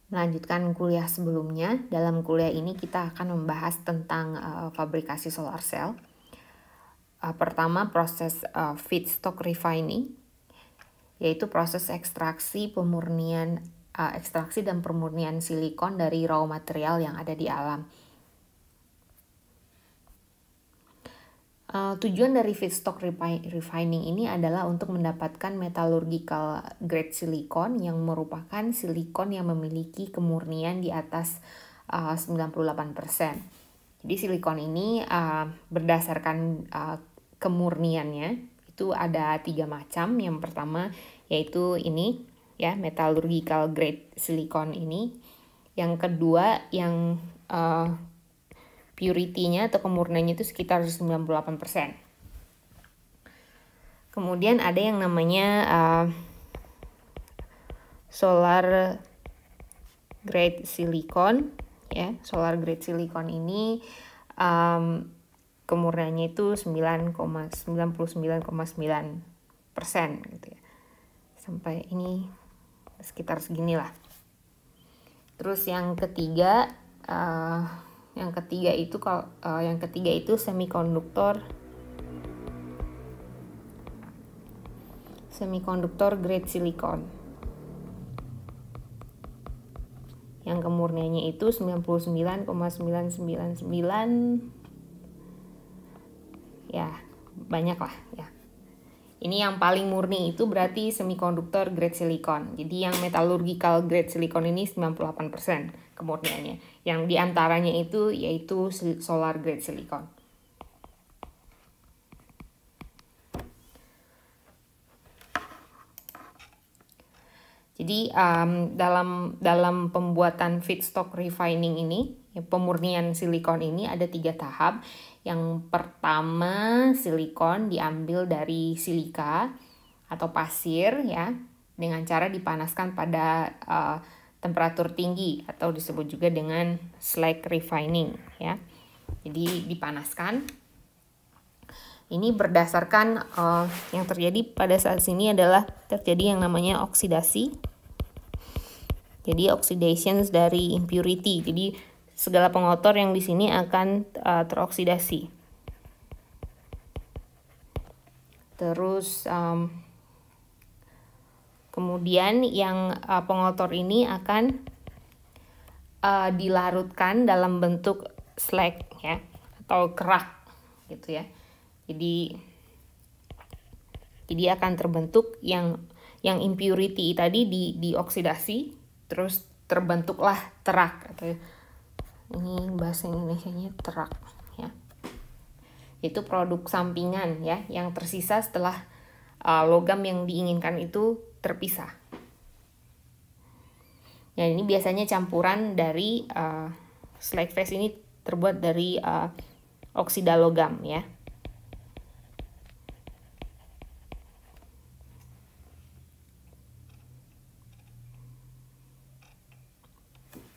Melanjutkan kuliah sebelumnya, dalam kuliah ini kita akan membahas tentang fabrikasi solar cell. Pertama, proses feedstock refining, yaitu proses ekstraksi dan pemurnian silikon dari raw material yang ada di alam. Tujuan dari feedstock refining ini adalah untuk mendapatkan metallurgical grade silikon yang merupakan silikon yang memiliki kemurnian di atas 98%. Jadi silikon ini berdasarkan kemurniannya itu ada 3 macam. Yang pertama yaitu ini ya, metallurgical grade silikon ini. Yang kedua yang purity-nya atau kemurniannya itu sekitar 98%. Kemudian ada yang namanya solar grade silicon ya. Solar grade silicon ini kemurniannya itu 99,9% gitu ya. Sampai ini sekitar seginilah. Terus yang ketiga itu semikonduktor grade silicon. Yang kemurniannya itu 99,999 ya, banyak lah ya. Ini yang paling murni itu berarti semikonduktor grade silicon. Jadi yang metallurgical grade silicon ini 98% kemurniannya. Yang diantaranya itu yaitu solar grade silicon. Jadi dalam pembuatan feedstock refining ini, ya, pemurnian silikon ini ada 3 tahap. Yang pertama, silikon diambil dari silika atau pasir ya, dengan cara dipanaskan pada temperatur tinggi atau disebut juga dengan slag refining ya. Jadi dipanaskan. Ini berdasarkan yang terjadi pada saat ini adalah terjadi yang namanya oksidasi. Jadi oxidation dari impurity. Jadi segala pengotor yang di sini akan teroksidasi. Terus kemudian yang pengotor ini akan dilarutkan dalam bentuk slag ya, atau kerak gitu ya. Jadi akan terbentuk yang impurity tadi dioksidasi, terus terbentuklah terak atau ini bahasa Indonesianya terak ya. Itu produk sampingan ya yang tersisa setelah logam yang diinginkan itu terpisah. Ya, ini biasanya campuran dari slag phase ini terbuat dari oksida logam ya.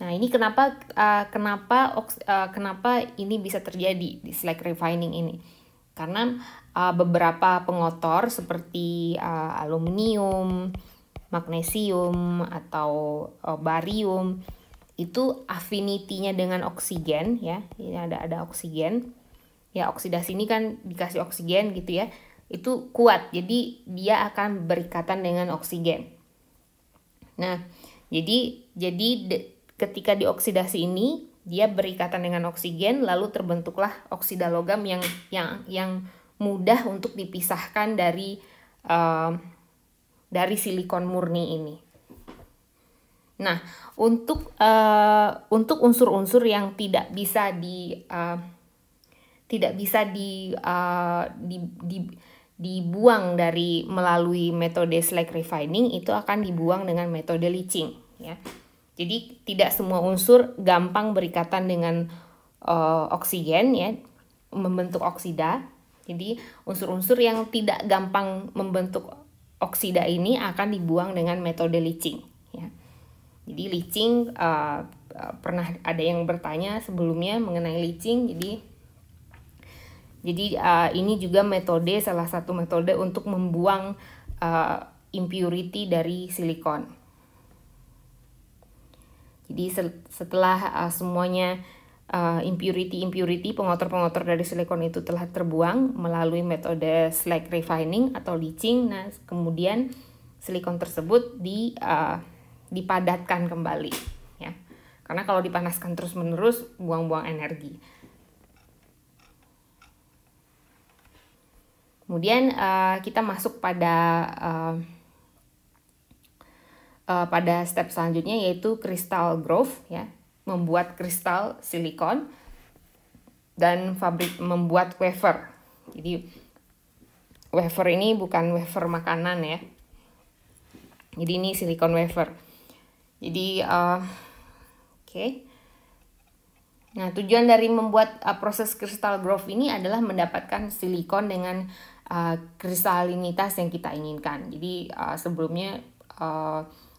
Nah, ini kenapa ini bisa terjadi di slag refining ini? Karena beberapa pengotor seperti aluminium, magnesium atau barium itu affinity-nya dengan oksigen ya. Ini ada oksigen. Ya, oksidasi ini kan dikasih oksigen gitu ya. Itu kuat. Jadi dia akan berikatan dengan oksigen. Nah, jadi ketika dioksidasi ini dia berikatan dengan oksigen, lalu terbentuklah oksida logam yang mudah untuk dipisahkan dari silikon murni ini. Nah, untuk unsur-unsur yang tidak bisa dibuang dari melalui metode slag refining, itu akan dibuang dengan metode leaching ya. Jadi tidak semua unsur gampang berikatan dengan oksigen ya, membentuk oksida. Jadi unsur-unsur yang tidak gampang membentuk oksida ini akan dibuang dengan metode leaching ya. Jadi leaching pernah ada yang bertanya sebelumnya mengenai leaching. Jadi ini juga salah satu metode untuk membuang impurity dari silikon. Jadi setelah semuanya impurity pengotor-pengotor dari silikon itu telah terbuang melalui metode slag refining atau leaching, nah kemudian silikon tersebut dipadatkan kembali, ya. Karena kalau dipanaskan terus-menerus buang-buang energi. Kemudian kita masuk pada step selanjutnya, yaitu crystal growth, ya, membuat kristal silikon dan membuat wafer. Jadi wafer ini bukan wafer makanan, ya. Jadi ini silikon wafer. Jadi oke. Nah, tujuan dari membuat proses crystal growth ini adalah mendapatkan silikon dengan kristalinitas yang kita inginkan. Jadi sebelumnya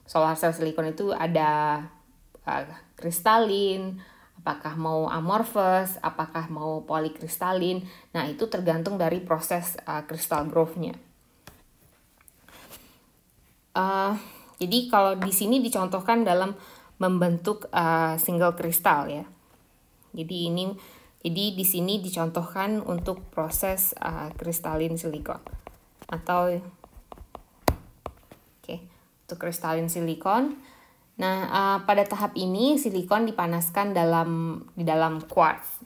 solar cell silikon itu ada kristalin, apakah mau amorphous, apakah mau polikristalin. Nah, itu tergantung dari proses crystal growth-nya. Jadi kalau di sini dicontohkan dalam membentuk single kristal, ya. Jadi di sini dicontohkan untuk proses kristalin silikon atau untuk kristalin silikon. Nah, pada tahap ini silikon dipanaskan di dalam quartz,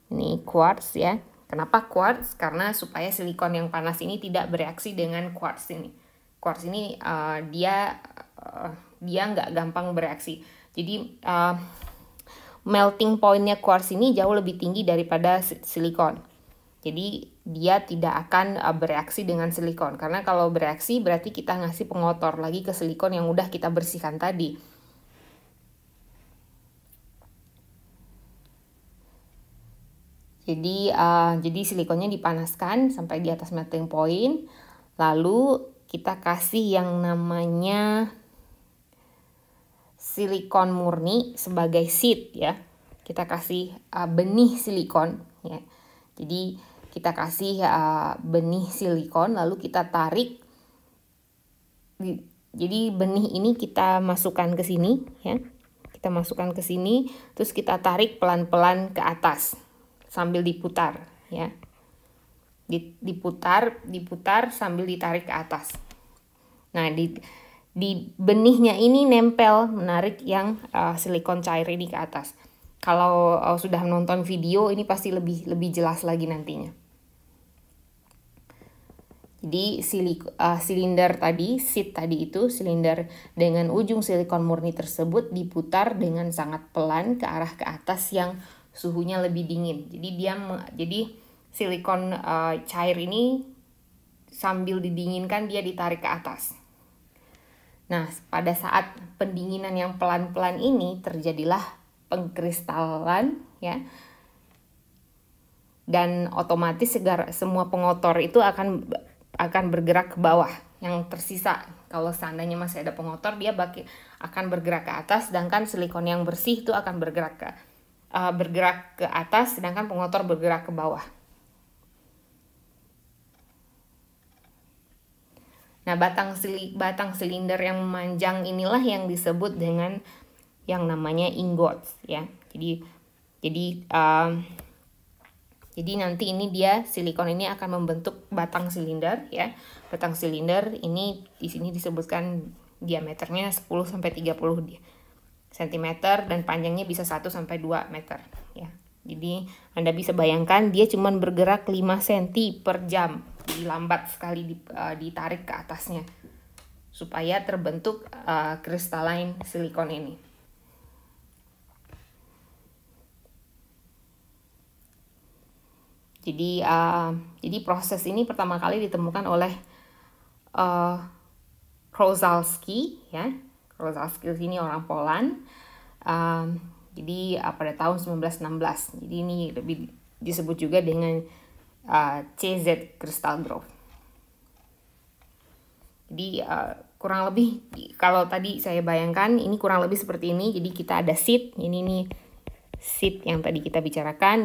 ini quartz, ya. Kenapa quartz? Karena supaya silikon yang panas ini tidak bereaksi dengan quartz ini. Quartz ini dia nggak gampang bereaksi. Jadi melting point-nya quartz ini jauh lebih tinggi daripada silikon. Jadi dia tidak akan bereaksi dengan silikon. Karena kalau bereaksi berarti kita ngasih pengotor lagi ke silikon yang udah kita bersihkan tadi. Jadi silikonnya dipanaskan sampai di atas melting point. Lalu kita kasih yang namanya silikon murni sebagai seed, ya. Kita kasih benih silikon, ya. Jadi kita kasih benih silikon, lalu kita tarik. Jadi benih ini kita masukkan ke sini, ya. Kita masukkan ke sini, terus kita tarik pelan-pelan ke atas sambil diputar, ya. Diputar sambil ditarik ke atas. Nah, di benihnya ini nempel, menarik yang silikon cair ini ke atas. Kalau sudah menonton video ini pasti lebih jelas lagi nantinya. Jadi silinder tadi, seed tadi itu, silinder dengan ujung silikon murni tersebut diputar dengan sangat pelan ke arah ke atas yang suhunya lebih dingin. Jadi silikon cair ini sambil didinginkan dia ditarik ke atas. Nah, pada saat pendinginan yang pelan-pelan ini terjadilah pengkristalan, ya. Dan otomatis semua pengotor itu akan bergerak ke bawah. Yang tersisa, kalau seandainya masih ada pengotor, dia akan bergerak ke atas, sedangkan silikon yang bersih itu akan bergerak ke atas, sedangkan pengotor bergerak ke bawah. Nah, batang silinder yang memanjang inilah yang disebut dengan yang namanya ingots, ya. Jadi nanti ini silikon ini akan membentuk batang silinder, ya. Batang silinder ini di sini disebutkan diameternya 10 sampai 30 cm dan panjangnya bisa 1 sampai 2 meter, ya. Jadi Anda bisa bayangkan dia cuma bergerak 5 cm per jam. Jadi lambat sekali ditarik ke atasnya supaya terbentuk crystalline silikon ini. Jadi proses ini pertama kali ditemukan oleh Krozalski, ya. Krozalski ini orang Poland. Jadi pada tahun 1916. Jadi ini lebih disebut juga dengan CZ crystal growth. Jadi kurang lebih kalau tadi saya bayangkan ini kurang lebih seperti ini. Jadi kita ada seed, ini nih seed yang tadi kita bicarakan,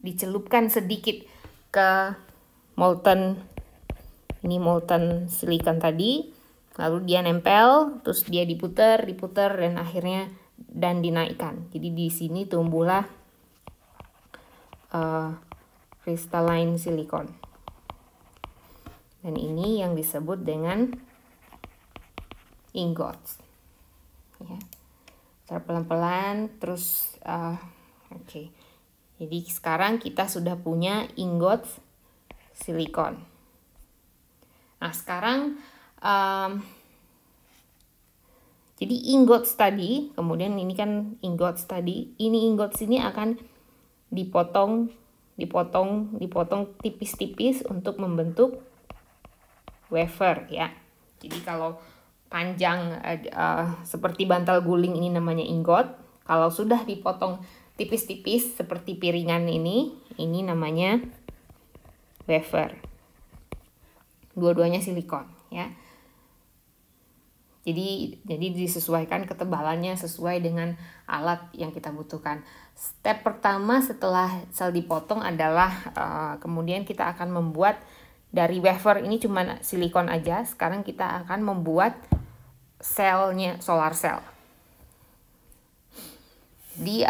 dicelupkan sedikit ke molten Ini molten silicon tadi, lalu dia nempel, terus dia diputer, dan akhirnya dinaikkan. Jadi di sini tumbuhlah crystalline silicon. Dan ini yang disebut dengan ingots. Ya. Pelan-pelan, terus oke. Jadi sekarang kita sudah punya ingots silikon. Nah sekarang jadi ingots tadi, kemudian ini kan ingots tadi, ini ingots ini akan dipotong tipis-tipis untuk membentuk wafer ya. Jadi kalau panjang seperti bantal guling ini namanya ingot. Kalau sudah dipotong tipis-tipis seperti piringan ini namanya wafer. Dua-duanya silikon ya. Jadi disesuaikan ketebalannya sesuai dengan alat yang kita butuhkan. Step pertama setelah sel dipotong adalah kemudian kita akan membuat dari wafer ini cuma silikon aja. Sekarang kita akan membuat selnya, solar cell. Jadi